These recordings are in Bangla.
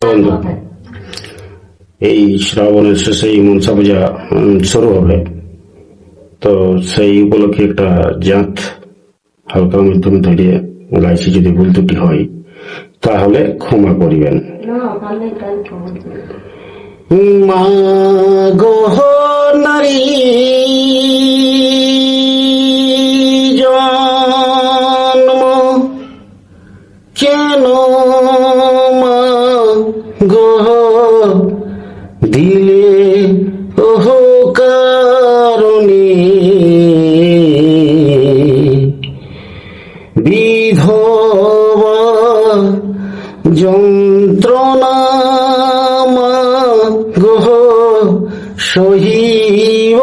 বন্ধু, এই শ্রাবণের শেষেই মনসা পূজা শুরু হবে। তো সেই উপলক্ষে একটা জাত হালকার মাধ্যমে ধরিয়ে গাইছি। যদি ভুল ত্রুটি হয় তাহলে ক্ষমা করিবেন। মা গো নারী জন্ম কেন মা গো দিলে ওহ কারণে বিধবা যন্ত্রণা মা গো সহিব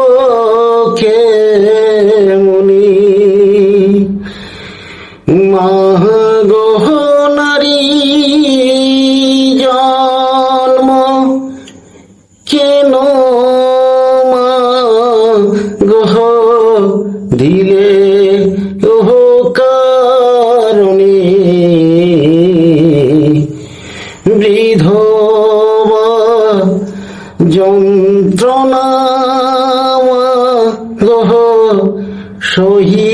কেমনি। মা গো নারী জন্ম কেন মা গো দিলে ওহ কারণে বিধবা যন্ত্রণা মা গো সহি